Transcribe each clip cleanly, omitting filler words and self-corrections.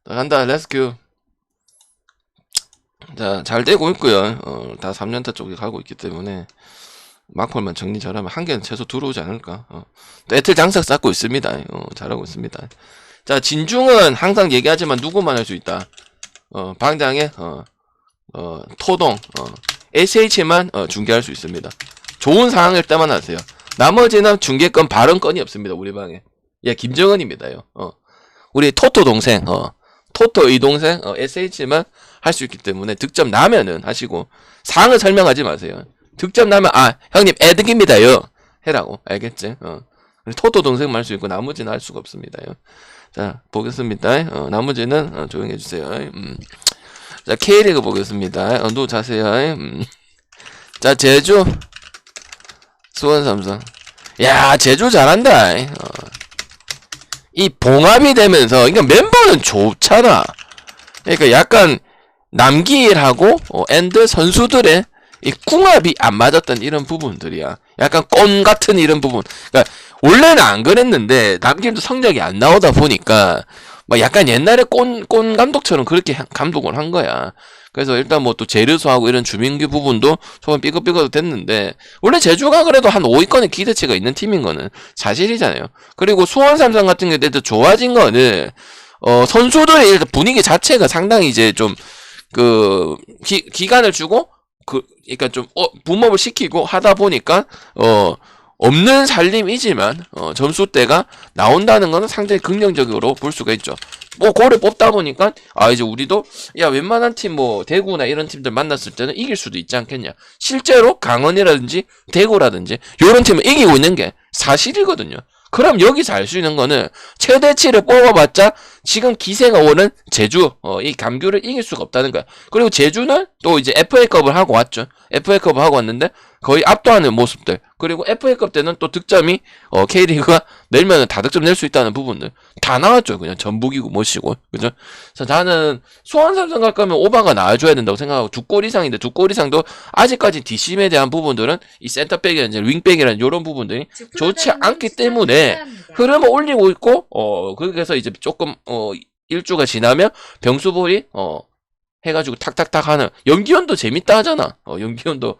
간다, 렛츠큐. 자, 잘 되고 있고요. 다 3년타 쪽에 가고 있기 때문에 막폴만 정리 잘하면 한 개는 최소 들어오지 않을까. 또 애틀 장삭 쌓고 있습니다. 잘하고 있습니다. 자, 진중은 항상 얘기하지만 누구만 할 수 있다. 방장에 토동 SH만 중계할 수 있습니다. 좋은 상황일 때만 하세요. 나머지는 중계권 발언권이 없습니다. 우리 방에. 예, 김정은입니다요. 우리 토토 동생, 토토 이 동생 SH만 할 수 있기 때문에 득점 나면은 하시고 상황을 설명하지 마세요. 득점 나면 형님 애득입니다요 해라고. 알겠지? 토토 동생만 할 수 있고 나머지는 할 수가 없습니다요. 자, 보겠습니다. 나머지는 조용히 해주세요. 자, K리그 보겠습니다. 누 자세요. 자, 제주 수원 삼성. 야, 제주 잘한다. 이 봉합이 되면서 그러니까 멤버는 좋잖아. 그러니까 약간 남기일하고 엔드 선수들의 이 궁합이 안 맞았던 이런 부분들이야. 약간 꼰 같은 이런 부분. 그러니까 원래는 안 그랬는데 남기일도 성적이 안 나오다 보니까 막 약간 옛날에 꼰 감독처럼 그렇게 감독을 한 거야. 그래서 일단 뭐 또 제르소하고 이런 주민규 부분도 조금 삐걱삐걱 됐는데 원래 제주가 그래도 한 5위권의 기대치가 있는 팀인 거는 사실이잖아요. 그리고 수원 삼성 같은 경우에도 좋아진 거는 선수들의 일단 분위기 자체가 상당히 이제 좀 기간을 주고 그러니까 좀 붐업을 시키고 하다 보니까 없는 살림이지만 점수대가 나온다는 거는 상당히 긍정적으로 볼 수가 있죠. 뭐 고를 뽑다 보니까 이제 우리도 야 웬만한 팀 뭐 대구나 이런 팀들 만났을 때는 이길 수도 있지 않겠냐. 실제로 강원이라든지 대구라든지 이런 팀을 이기고 있는 게 사실이거든요. 그럼 여기서 알 수 있는 거는 최대치를 뽑아봤자 지금 기세가 오는 제주 이 감귤을 이길 수가 없다는 거야. 그리고 제주는 또 이제 FA컵을 하고 왔죠. FA컵을 하고 왔는데 거의 압도하는 모습들. 그리고 FA컵 때는 또 득점이 K리그가 내면은 다 득점 낼 수 있다는 부분들 다 나왔죠. 그냥 전북이고 뭐시고 그죠? 그래서 나는 수원 삼성 갈 거면 오바가 나와줘야 된다고 생각하고 2골 이상인데 2골 이상도 아직까지 뒷심에 대한 부분들은 이 센터백이라든지 윙백이라는 이런 부분들이 좋지 않기 때문에 흐름을 올리고 있고 그래서 이제 조금 일주가 지나면 병수볼이 해가지고 탁탁탁 하는 연기원도 재밌다 하잖아. 연기원도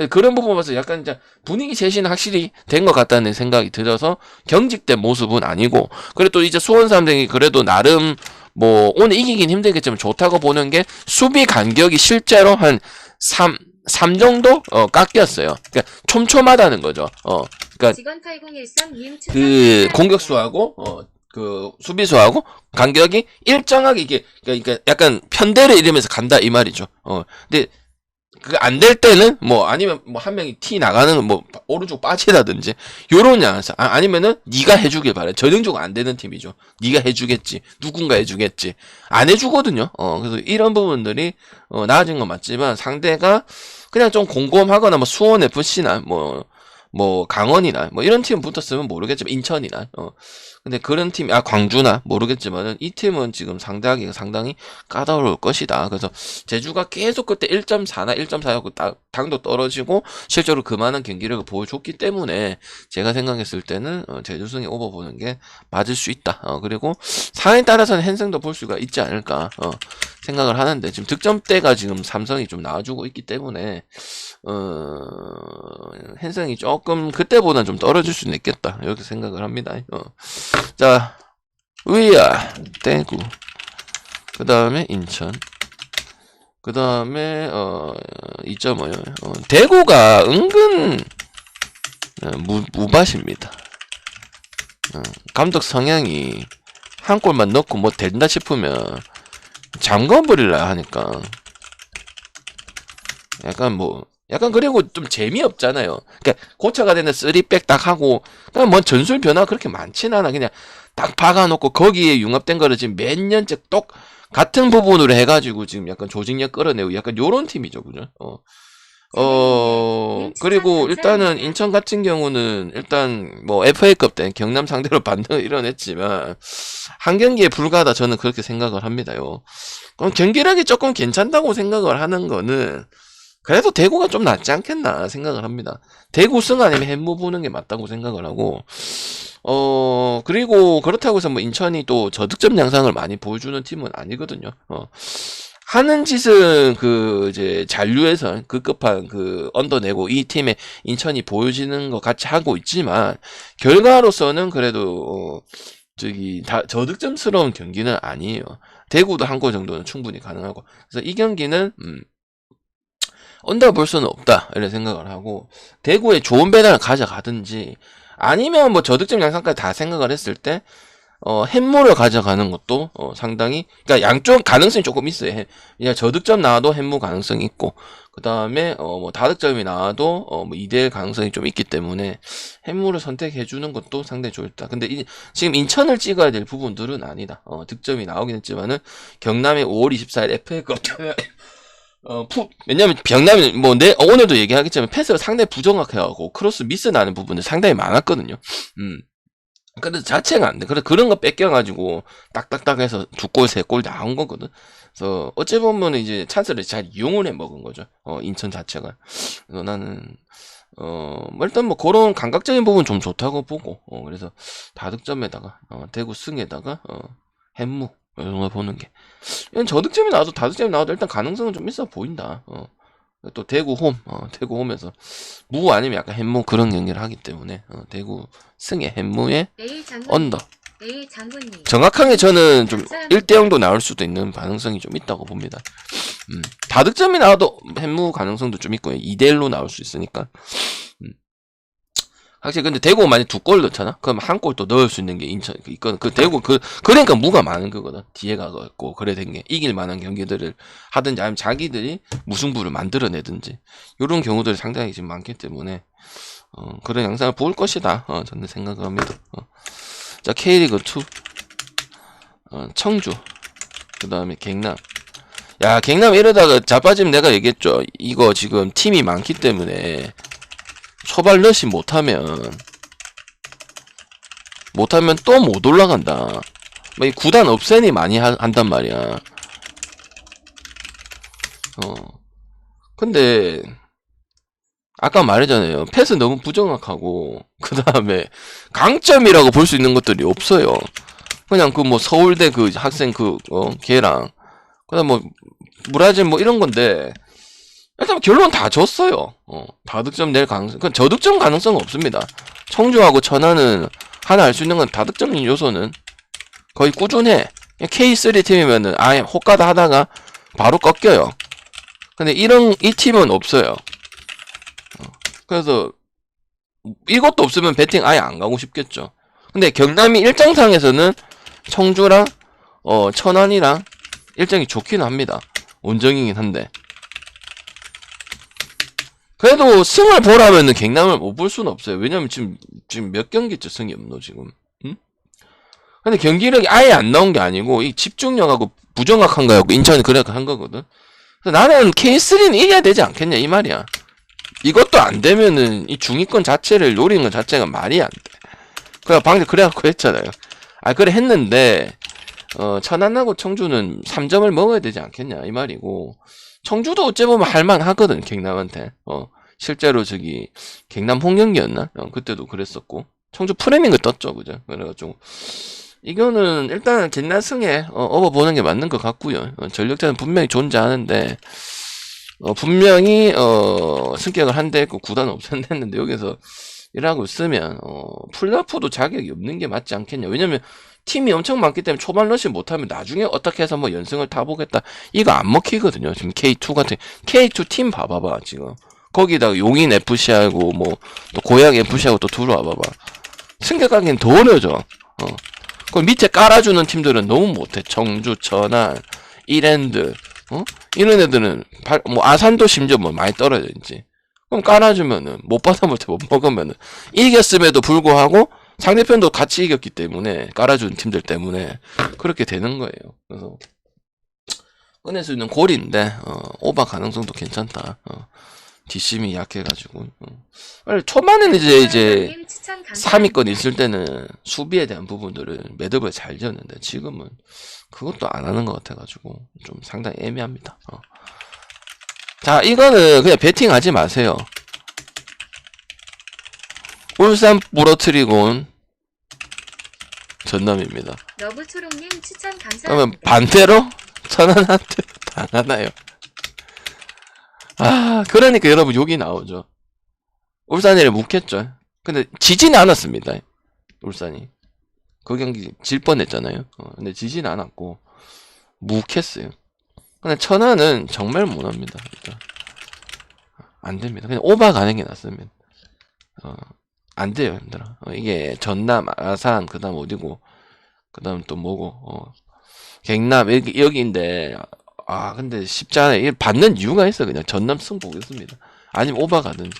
그런 부분 봐서 약간 이제 분위기 제시는 확실히 된 것 같다는 생각이 들어서 경직된 모습은 아니고 그래도 또 이제 수원 삼성이 그래도 나름 뭐 오늘 이기긴 힘들겠지만 좋다고 보는 게 수비 간격이 실제로 한 3 정도 깎였어요. 그러니까 촘촘하다는 거죠. 그러니까 그 공격수하고 그 수비수하고 간격이 일정하게 이게 그러니까 약간 편대를 이루면서 간다 이 말이죠. 근데 그 안 될 때는 뭐 아니면 뭐 한 명이 티 나가는 뭐 오른쪽 빠지다든지 요런 뉘앙스 아니면은 네가 해주길 바래. 전형적으로 안 되는 팀이죠. 네가 해주겠지. 누군가 해주겠지. 안 해주거든요. 그래서 이런 부분들이 나아진 건 맞지만 상대가 그냥 좀 곰곰하거나 뭐 수원 FC나 뭐 강원이나 뭐 이런 팀 붙었으면 모르겠지만 인천이나 근데 그런 팀 광주나 모르겠지만은 이 팀은 지금 상대하기가 상당히 까다로울 것이다. 그래서 제주가 계속 그때 1.4나 1.4였고 당도 떨어지고 실제로 그만한 경기력을 보여줬기 때문에 제가 생각했을 때는 제주승이 오버 보는 게 맞을 수 있다. 그리고 상황에 따라서는 핸승도 볼 수가 있지 않을까 생각을 하는데 지금 득점대가 지금 삼성이 좀 나와주고 있기 때문에 핸승이 조금 그때보다는 좀 떨어질 수는 있겠다 이렇게 생각을 합니다. 자 위아 대구 그 다음에 인천 그 다음에 2.5요 대구가 은근 무밭입니다. 감독 성향이 한 골만 넣고 뭐 된다 싶으면 잠궈버리려 하니까 약간 그리고 좀 재미없잖아요. 그러니까 고쳐가 되는 3백 딱 하고 그냥 뭐 전술 변화 그렇게 많진 않아. 그냥 딱 박아놓고 거기에 융합된 거를 지금 몇 년째 똑 같은 부분으로 해가지고 지금 약간 조직력 끌어내고 약간 요런 팀이죠, 그죠? 그리고 일단은 인천 같은 경우는 일단 뭐 FA컵 때 경남 상대로 반등을 이뤄냈지만 한 경기에 불과하다 저는 그렇게 생각을 합니다요. 그럼 경기력이 조금 괜찮다고 생각을 하는 거는 그래도 대구가 좀 낫지 않겠나 생각을 합니다. 대구 승 아니면 햄무 보는 게 맞다고 생각을 하고, 그리고 그렇다고 해서 뭐 인천이 또 저득점 양상을 많이 보여주는 팀은 아니거든요. 하는 짓은 그 이제 잔류에서 급급한 그 언더내고 이 팀에 인천이 보여지는 것 같이 하고 있지만 결과로서는 그래도 저기 다 저득점스러운 경기는 아니에요. 대구도 한 골 정도는 충분히 가능하고 그래서 이 경기는 언더 볼 수는 없다 이런 생각을 하고 대구에 좋은 배당을 가져가든지 아니면 뭐 저득점 양상까지 다 생각을 했을 때 햄무를 가져가는 것도 상당히 그러니까 양쪽 가능성이 조금 있어요. 그냥 저득점 나와도 햄무 가능성이 있고 그 다음에 뭐 다득점이 나와도 뭐 2대1 가능성이 좀 있기 때문에 햄무를 선택해 주는 것도 상당히 좋다. 근데 지금 인천을 찍어야 될 부분들은 아니다. 득점이 나오긴 했지만은 경남의 5월 24일 FA컵 왜냐면 경남이 뭐 오늘도 얘기하겠지만 패스가 상당히 부정확해하고 크로스 미스 나는 부분들 상당히 많았거든요. 근데 자체가 안 돼. 그런 거 뺏겨가지고 딱딱딱 해서 2골, 3골 나온 거거든. 그래서 어찌 보면 이제 찬스를 잘 이용을 해 먹은 거죠. 인천 자체가. 그래서 나는 뭐 일단 뭐 그런 감각적인 부분 좀 좋다고 보고 그래서 다득점에다가 대구 승에다가 햄무 이런 거 보는 게 이건 저득점이 나와도 다득점이 나와도 일단 가능성은 좀 있어 보인다. 또 대구 대구 홈에서 무 아니면 약간 햄무 그런 경기를 하기 때문에 대구 승에 햄무에 언더 정확하게 저는 좀 1대0도 나올 수도 있는 가능성이 좀 있다고 봅니다. 다득점이 나와도 햄무 가능성도 좀 있고요. 2대1로 나올 수 있으니까 확실히 근데 대구 만약 2골 넣잖아? 그럼 한 골 또 넣을 수 있는 게 인천 있거든. 그 대구 그러니까 무가 많은 거거든. 뒤에 가고 그래 된 게 이길 만한 경기들을 하든지 아니면 자기들이 무승부를 만들어내든지 이런 경우들이 상당히 지금 많기 때문에 그런 양상을 볼 것이다. 저는 생각을 합니다. 자 K리그 2 청주 그 다음에 경남. 야 경남 이러다가 자빠지면 내가 얘기했죠. 이거 지금 팀이 많기 때문에 초발 러시 못하면 또 못 올라간다. 이 구단 업센이 많이 한단 말이야. 근데 아까 말했잖아요. 패스 너무 부정확하고 그 다음에 강점이라고 볼 수 있는 것들이 없어요. 그냥 그 뭐 서울대 그 학생 걔랑 그다음 뭐 브라질 뭐 이런 건데 일단 결론 다 졌어요. 다득점 낼 가능성, 그건 저득점 가능성은 없습니다. 청주하고 천안은 하나 알 수 있는 건 다득점 요소는 거의 꾸준해. K3 팀이면은 아예 호가다 하다가 바로 꺾여요. 근데 이 팀은 없어요. 그래서 이것도 없으면 배팅 아예 안 가고 싶겠죠. 근데 경남이 일정상에서는 청주랑 천안이랑 일정이 좋긴 합니다. 원정이긴 한데. 그래도 승을 보라면은 경남을 못 볼 수는 없어요. 왜냐면 지금 몇 경기째 승이 없노 지금. 응? 근데 경기력이 아예 안 나온 게 아니고 이 집중력하고 부정확한 거하고 인천이 그렇게 한 거거든. 그래서 나는 K3는 이겨야 되지 않겠냐 이 말이야. 이것도 안 되면은 이 중위권 자체를 노리는 것 자체가 말이 안 돼. 그래갖고 했잖아요. 그래 했는데 천안하고 청주는 3점을 먹어야 되지 않겠냐 이 말이고. 청주도 어째 보면 할만하거든 경남한테. 실제로 저기 경남 홍경기였나? 그때도 그랬었고 청주 프레밍을 떴죠, 그죠? 그래가지고 이거는 일단 경남 승에 업어보는 게 맞는 것 같고요. 전력자는 분명히 존재하는데 분명히 승격을 한대 했고 구단 없앤댔는데 여기서 일하고 있으면 플레이오프도 자격이 없는 게 맞지 않겠냐? 왜냐면 팀이 엄청 많기 때문에 초반 러시 못하면 나중에 어떻게 해서 뭐 연승을 타보겠다 이거 안 먹히거든요. 지금 K2 같은 K2 팀 봐봐봐 지금 거기다가 용인 FC하고 뭐 또 고양 FC하고 또 들어와봐봐. 승격하기엔 더 어려져. 그 밑에 깔아주는 팀들은 너무 못해. 청주, 천안, 이랜드 이런 애들은 뭐 아산도 심지어 뭐 많이 떨어져 있지. 그럼 깔아주면은 못 받아먹을 못 먹으면은 이겼음에도 불구하고 상대편도 같이 이겼기 때문에 깔아준 팀들 때문에 그렇게 되는 거예요. 그래서 꺼낼 수 있는 골인데 오버 가능성도 괜찮다. 뒷심이 약해가지고 초반에는 이제 3위권 있을 때는 수비에 대한 부분들을 매듭을 잘 지었는데 지금은 그것도 안 하는 것 같아가지고 좀 상당히 애매합니다. 자, 이거는 그냥 베팅하지 마세요. 울산 부러뜨리고 온 전남입니다. 러브초롱님 추천 감사합니다. 그러면 반대로 천안한테 당하나요? 아, 그러니까 여러분 욕이 나오죠. 울산이를 묵혔죠. 근데 지진 않았습니다. 울산이. 그 경기 질 뻔했잖아요. 근데 지진 않았고 묵혔어요. 근데 천안은 정말 못합니다. 일단. 안 됩니다. 그냥 오바 가는 게 낫습니다. 안 돼요, 힘들어. 이게 전남, 아산, 그 다음 어디고, 그 다음 또 뭐고, 경남, 여기인데, 근데 쉽지 않아요. 이게 받는 이유가 있어. 그냥 전남 승 보겠습니다. 아니면 오바 가든지.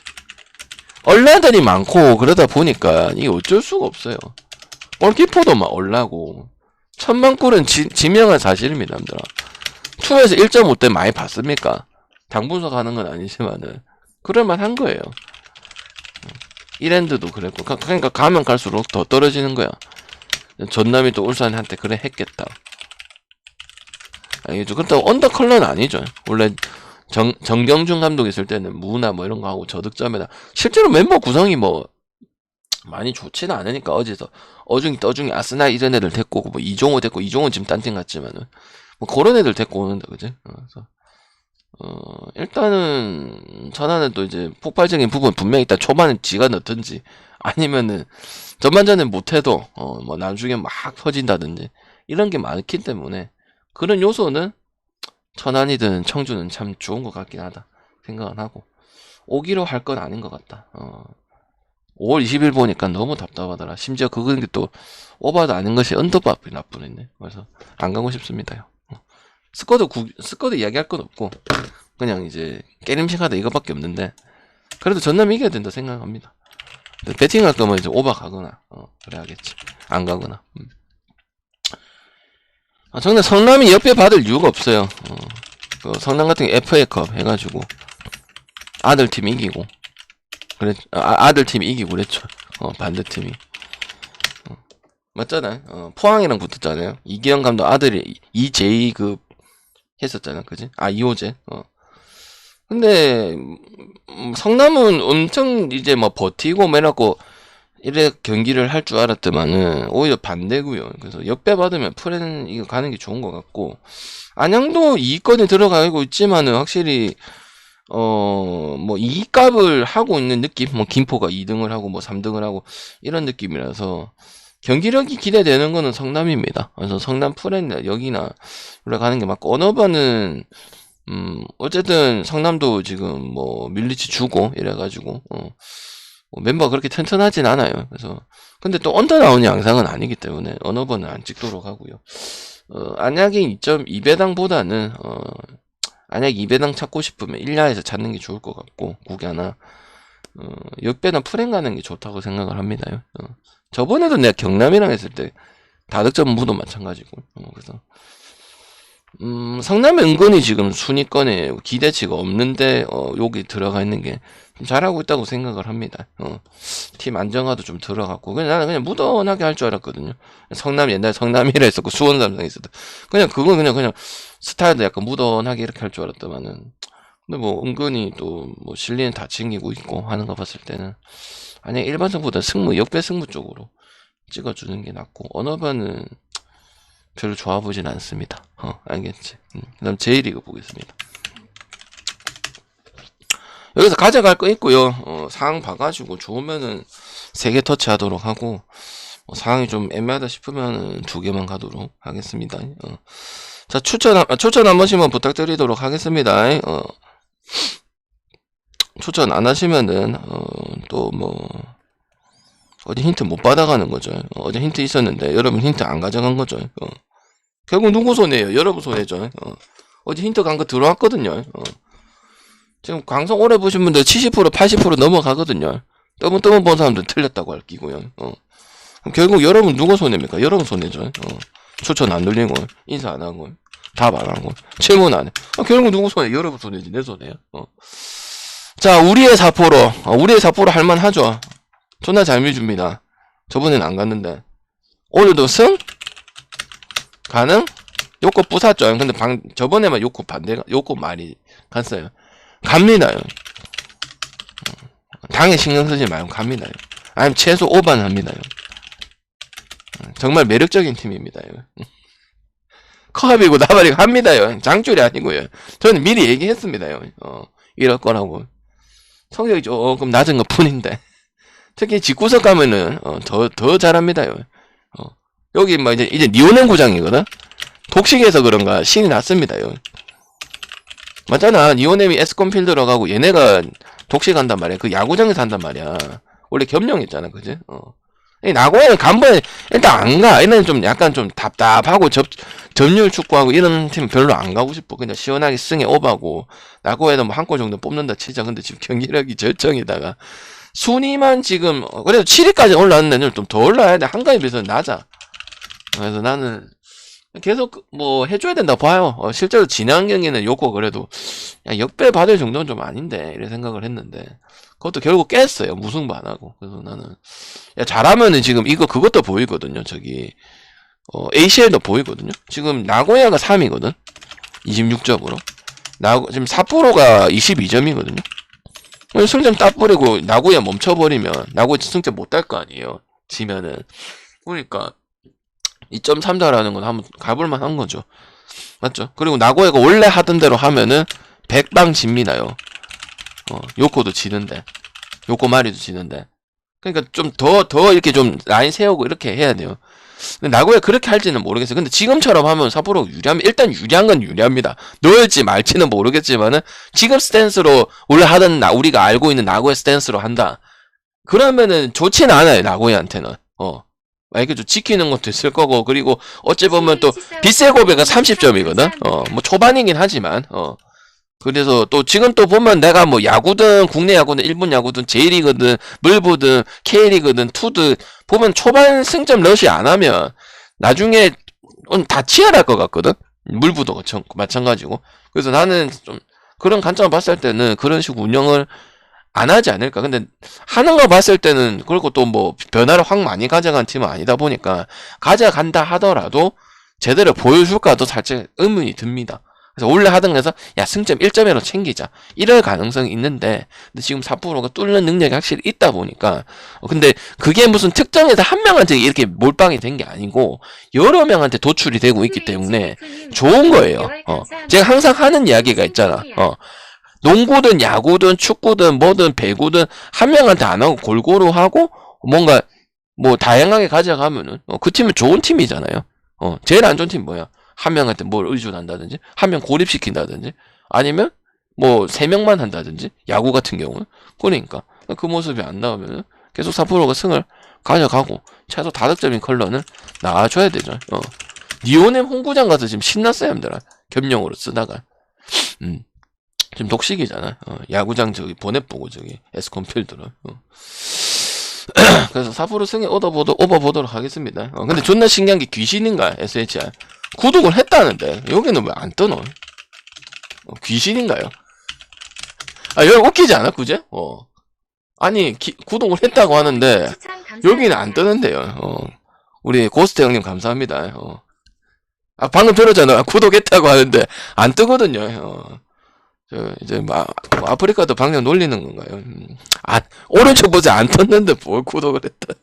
얼라들이 많고, 그러다 보니까, 이게 어쩔 수가 없어요. 골키퍼도 막 얼라고. 1000만 골은 지명한 사실입니다, 힘들어. 2에서 1.5대 많이 봤습니까? 당분석 하는 건 아니지만은, 그럴만한 거예요. 이랜드도 그랬고, 그러니까 가면 갈수록 더 떨어지는 거야. 전남이 또 울산한테 그래 했겠다. 알겠죠? 그렇다고 언더 컬러는 아니죠. 원래 정경준 감독 있을 때는 무나 뭐 이런 거 하고 저득점에다 실제로 멤버 구성이 뭐 많이 좋지는 않으니까 어디서 어중이 떠중이 아스날 이런 애들 데리고 오고 뭐 이종호 데리고 이종호 지금 딴 팀 같지만은 뭐 그런 애들 데리고 오는데 그지? 그래서 일단은 전화는 또 이제 폭발적인 부분 분명히 일단 초반에 지가 넣든지 아니면은 전반전에 못해도 뭐 나중에 막 퍼진다든지 이런 게 많기 때문에 그런 요소는 천안이든 청주는 참 좋은 것 같긴 하다 생각은 하고 오기로 할 건 아닌 것 같다. 5월 20일 보니까 너무 답답하더라. 심지어 그건 또 오바도 아닌 것이 언더밥이 나쁘네. 그래서 안 가고 싶습니다요. 스쿼드 이야기할 건 없고 그냥 이제 깨림식 하다 이거밖에 없는데 그래도 전남이 이겨야 된다 생각합니다. 배팅할 거면 이제 오바 가거나 그래야겠지. 안 가거나. 정말 성남이 옆에 받을 이유가 없어요. 그 성남 같은 게 FA컵 해가지고 아들팀 이기고 그래 아들팀이 이기고 그랬죠. 반대팀이 맞잖아요. 포항이랑 붙었잖아요. 이기영 감독 아들이 이제이급 했었잖아, 그지? 이호재. 근데 성남은 엄청 이제 뭐 버티고 매라고 이래 경기를 할 줄 알았더만은 오히려 반대고요. 그래서 역배 받으면 프렌 이거 가는 게 좋은 것 같고 안양도 이익권에 들어가고 있지만은 확실히 뭐 이익값을 하고 있는 느낌. 뭐 김포가 2등을 하고 뭐 3등을 하고 이런 느낌이라서 경기력이 기대되는 거는 성남입니다. 그래서 성남 프렌 여기나 올라가는 게 맞고 언어반은 어쨌든 성남도 지금 뭐 밀리치 주고 이래가지고 뭐 멤버가 그렇게 튼튼하진 않아요. 그래서 근데 또 언더 나오는 양상은 아니기 때문에 언어번은 안 찍도록 하고요. 안약이 2.2배당보다는 안약 2배당 찾고 싶으면 1야에서 찾는 게 좋을 것 같고 국야나 역배나 프랭 가는 게 좋다고 생각을 합니다. 저번에도 내가 경남이랑 했을 때 다득점 무도 마찬가지고 그래서 성남이 은근히 지금 순위권에 기대치가 없는데 여기 들어가 있는 게 좀 잘하고 있다고 생각을 합니다. 팀 안정화도 좀 들어갔고 나는 그냥 무던하게 할 줄 알았거든요. 성남 옛날 성남이라 했었고 수원 삼성 있었다. 그냥 그건 그냥 스타일도 약간 무던하게 이렇게 할 줄 알았더만은 근데 뭐 은근히 또 뭐 실리는 다 챙기고 있고 하는 거 봤을 때는 아니 일반성보다 승무 역배 승무 쪽으로 찍어주는 게 낫고 언어반은 별로 좋아 보진 않습니다. 알겠지. 그 다음 J리그 보겠습니다. 여기서 가져갈 거 있고요. 상황 봐가지고 좋으면은 3개 터치하도록 하고 상황이 좀 애매하다 싶으면은 2개만 가도록 하겠습니다. 자 추천 한 번씩만 부탁드리도록 하겠습니다. 추천 안 하시면은 또 뭐 어제 힌트 못 받아가는 거죠. 어제 힌트 있었는데 여러분 힌트 안 가져간 거죠. 결국 누구 손해예요? 여러분 손해죠. 어제 힌트 간 거 들어왔거든요. 지금 방송 오래 보신 분들 70% 80% 넘어가거든요. 떠문떠문 본 사람들 틀렸다고 할 끼고요. 그럼 결국 여러분 누구 손해입니까? 여러분 손해죠. 추천 안 돌리고 인사 안 하고 답 안 하고 질문 안 해. 결국 누구 손해? 여러분 손해지 내 손해야. 자 우리의 사포로 우리의 사포로 할만하죠. 존나 잘 밀줍니다. 저번엔 안 갔는데 오늘도 승? 가능? 요코 부쉈죠. 근데 저번에만 요코 반대가 요코 말이 갔어요. 갑니다요. 당에 신경 쓰지 말고 갑니다요. 아니면 최소 오버는 합니다요. 정말 매력적인 팀입니다요. 컵이고 나발이고 합니다요. 장줄이 아니고요. 저는 미리 얘기했습니다요. 이럴 거라고. 성적이 조금 낮은 것 뿐인데. 특히 직구석 가면은, 더 잘합니다요. 여기 뭐 이제 니오넨 구장이거든? 독식해서 그런가 신이 났습니다요. 맞잖아. 니오넴이 에스콘필드로 가고 얘네가 독식한단 말이야. 그 야구장에서 한단 말이야. 원래 겸용했잖아. 그지? 나고야는 간번에 일단 안 가. 얘는 좀 약간 좀 답답하고 점유율 축구하고 이런 팀 별로 안 가고 싶어. 그냥 시원하게 승에 오바고. 나고야도 뭐 한 골 정도 뽑는다 치자. 근데 지금 경기력이 절정에다가 순위만 지금 그래도 7위까지 올라왔는데 좀 더 올라야 돼. 한가에 비해서 낮아. 그래서 나는 계속 뭐 해줘야 된다 봐요. 실제로 지난 경기는 요코 그래도 야, 역배 받을 정도는 좀 아닌데 이런 생각을 했는데 그것도 결국 깼어요. 무승부 안 하고. 그래서 나는 야, 잘하면은 지금 그것도 보이거든요. 저기 ACL도 보이거든요. 지금 나고야가 3위거든. 26점으로. 지금 삿포로가 22점이거든요. 승점 따뿌리고 나고야 멈춰버리면 나고야 승점 못 딸 거 아니에요. 지면은. 그러니까 2.3자라는 건 한번 가볼만 한 거죠. 맞죠? 그리고 나고야가 원래 하던 대로 하면은 100방 집니다요. 요코도 지는데. 요코 마리도 지는데. 그러니까 좀 더 이렇게 좀 라인 세우고 이렇게 해야 돼요. 근데 나고야 그렇게 할지는 모르겠어요. 근데 지금처럼 하면 삿포로 유리하면 일단 유리한 건 유리합니다. 넣을지 말지는 모르겠지만은 지금 스탠스로 원래 하던 우리가 알고 있는 나고야 스탠스로 한다. 그러면은 좋지는 않아요. 나고야한테는. 이렇게 좀 지키는 것도 있을 거고 그리고 어찌 보면 또 비세고베가 30점이거든. 뭐 초반이긴 하지만 그래서 또 지금 또 보면 내가 뭐 야구든 국내 야구든 일본 야구든 J리그든 물부든 K리그든 투든 보면 초반 승점 러시 안 하면 나중에 다 치열할 것 같거든. 물부도 마찬가지고. 그래서 나는 좀 그런 관점을 봤을 때는 그런 식으로 운영을 안 하지 않을까. 근데 하는 거 봤을 때는 그리고 또 뭐 변화를 확 많이 가져간 팀은 아니다 보니까 가져간다 하더라도 제대로 보여줄까도 살짝 의문이 듭니다. 그래서 원래 하던 거에서 야 승점 1점으로 챙기자 이럴 가능성이 있는데 근데 지금 삿포로가 뚫는 능력이 확실히 있다 보니까 근데 그게 무슨 특정해서 한 명한테 이렇게 몰빵이 된 게 아니고 여러 명한테 도출이 되고 있기 때문에 좋은 거예요. 제가 항상 하는 이야기가 있잖아. 농구든 야구든 축구든 뭐든 배구든 한 명한테 안 하고 골고루 하고 뭔가 뭐 다양하게 가져가면은 그 팀은 좋은 팀이잖아요. 제일 안 좋은 팀 뭐야? 한 명한테 뭘 의존한다든지 한 명 고립시킨다든지 아니면 뭐 3명만 한다든지 야구 같은 경우는 그러니까 그 모습이 안 나오면은 계속 삿포로가 승을 가져가고 최소 다득점인 컬러는 나와줘야 되죠. 니오넴 홍구장 가서 지금 신났어요, 형들아. 겸용으로 쓰다가 지금 독식이잖아. 야구장 저기 보내보고 저기 에스콘필드로. 그래서 삿포로 승에 오버보도록 하겠습니다. 근데 존나 신기한 게 귀신인가 SHR 구독을 했다는데 여기는 왜 안 떠노? 귀신인가요? 여기 웃기지 않아 그제? 아니 구독을 했다고 하는데 여기는 안 뜨는데요. 우리 고스트 형님 감사합니다. 방금 들었잖아. 구독했다고 하는데 안 뜨거든요. 이제 뭐 아프리카도 방향 놀리는 건가요? 오른쪽 보자 안 떴는데 뭘 구독을 했다.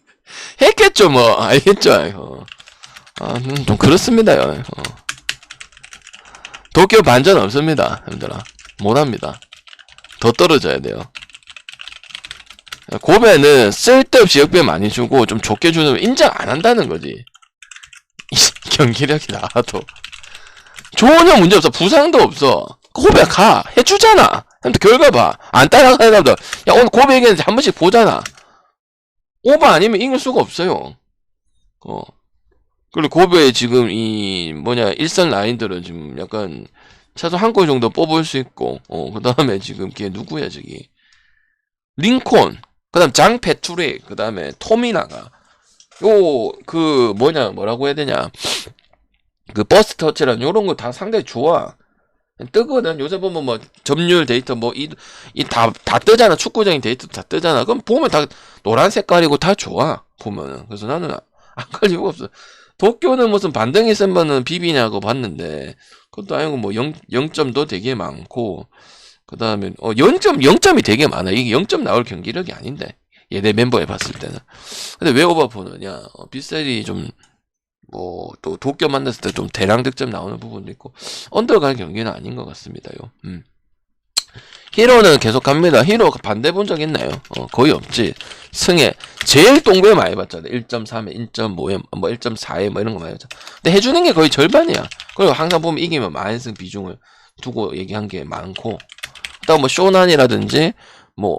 했겠죠 뭐. 알겠죠. 좀 그렇습니다요. 도쿄 반전 없습니다, 형들아. 못합니다. 더 떨어져야 돼요. 고베는 쓸데없이 역배 많이 주고 좀 좋게 주면 인정 안 한다는 거지. 경기력이 나와도 전혀 문제 없어. 부상도 없어. 고베 가 해주잖아. 근데 결과 봐. 안 따라가는 사람들 야 오늘 고베 얘기했는데 한 번씩 보잖아. 오버 아니면 이길 수가 없어요. 그리고 고베 지금 이 일선 라인들은 지금 약간 최소 한 골 정도 뽑을 수 있고 그 다음에 지금 걔 누구야 저기 링콘 그 다음 장 페투레 그 다음에 토미나가 뭐라고 해야 되냐 그 버스 터치란 요런 거 다 상당히 좋아. 뜨거든. 요새 보면 뭐 점유율 데이터 다 뜨잖아. 축구적인 데이터 다 뜨잖아. 그럼 보면 다 노란 색깔이고 다 좋아. 보면은. 그래서 나는 안 갈 이유가 없어. 도쿄는 무슨 반등이 센 거는 비비냐고 봤는데 그것도 아니고 뭐 0점도 되게 많고 그 다음에 0점이 되게 많아. 이게 0점 나올 경기력이 아닌데 얘네 멤버에 봤을 때는. 근데 왜 오버보느냐? 빗셀이 좀 뭐 또 도쿄 만났을 때 좀 대량 득점 나오는 부분도 있고 언더갈 경기는 아닌 것 같습니다요. 히로는 계속 갑니다. 히로 반대 본 적 있나요? 거의 없지. 승에 제일 똥배 많이 봤잖아. 1.3에 1.5에 뭐 1.4에 뭐 이런 거 많이 봤잖아. 근데 해주는 게 거의 절반이야. 그리고 항상 보면 이기면 만승 비중을 두고 얘기한 게 많고, 그다음 뭐 쇼난이라든지 뭐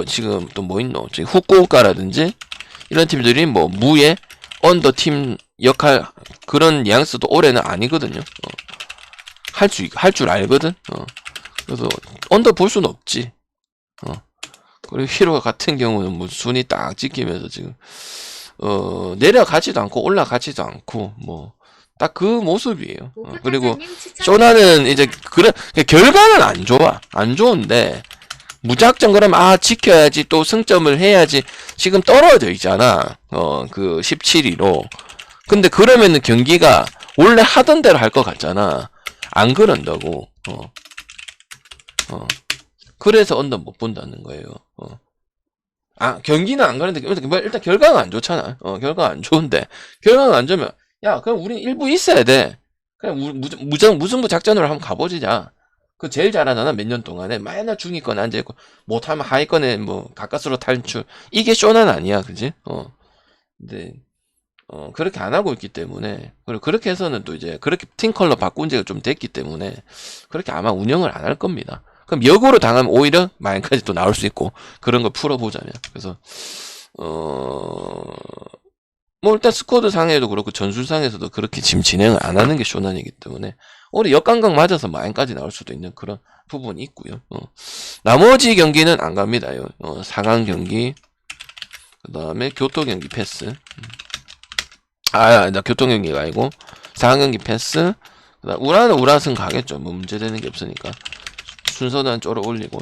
지금 또 뭐 있노? 지금 후쿠오카라든지 이런 팀들이 뭐 무에 언더 팀 역할 그런 뉘앙스도 올해는 아니거든요. 할 줄 알거든. 그래서 언더 볼 수는 없지. 그리고 히로가 같은 경우는 뭐 순위 딱 지키면서 지금 내려가지도 않고 올라가지도 않고 뭐 딱 그 모습이에요. 그리고 쇼나는 이제 그래 결과는 안 좋아. 안 좋은데 무작정 그러면 지켜야지 또 승점을 해야지 지금 떨어져 있잖아. 그 17위로. 근데 그러면은 경기가 원래 하던 대로 할 것 같잖아. 안 그런다고. 그래서 언더 못 본다는 거예요. 경기는 안 가는데 일단 결과가 안 좋잖아. 결과가 안 좋은데 결과가 안 좋으면 야 그럼 우리 일부 있어야 돼. 그냥 무승부 작전으로 한번 가보자. 그 제일 잘하잖아. 몇 년 동안에 맨날 중위권 앉아있고 못하면 하위권에 뭐 가까스로 탈출. 이게 쇼난 아니야, 그지? 근데 그렇게 안 하고 있기 때문에, 그리고 그렇게 해서는 또 이제 그렇게 팀 컬러 바꾼 지가 좀 됐기 때문에 그렇게 아마 운영을 안 할 겁니다. 그럼 역으로 당하면 오히려 마인까지 또 나올 수 있고 그런 걸 풀어보자면. 그래서 뭐 일단 스쿼드 상에도 그렇고 전술상에서도 그렇게 지금 진행을 안 하는 게 쇼난이기 때문에 올해 역감각 맞아서 마인까지 나올 수도 있는 그런 부분이 있고요. 나머지 경기는 안 갑니다. 4강 경기, 그 다음에 교토 경기 패스. 나 교토 경기가 아니고 4강 경기 패스. 그다음 우라는 우라승 가겠죠. 뭐 문제되는 게 없으니까 순서는 쪼러 올리고.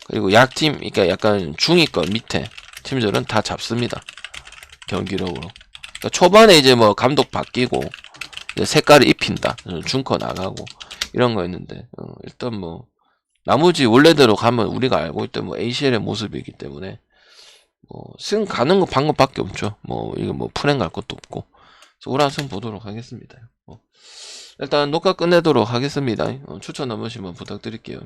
그리고 약팀, 그러니까 약간 중위권 밑에 팀들은 다 잡습니다. 경기력으로. 그러니까 초반에 이제 뭐 감독 바뀌고 이제 색깔을 입힌다. 중커 나가고 이런 거였는데 일단 뭐 나머지 원래대로 가면 우리가 알고 있던 뭐 ACL의 모습이기 때문에 승 가는 거 방법밖에 없죠. 이거 프랭 갈 것도 없고. 그래서 우라승 보도록 하겠습니다. 일단 녹화 끝내도록 하겠습니다. 추천 한 번씩만 부탁드릴게요.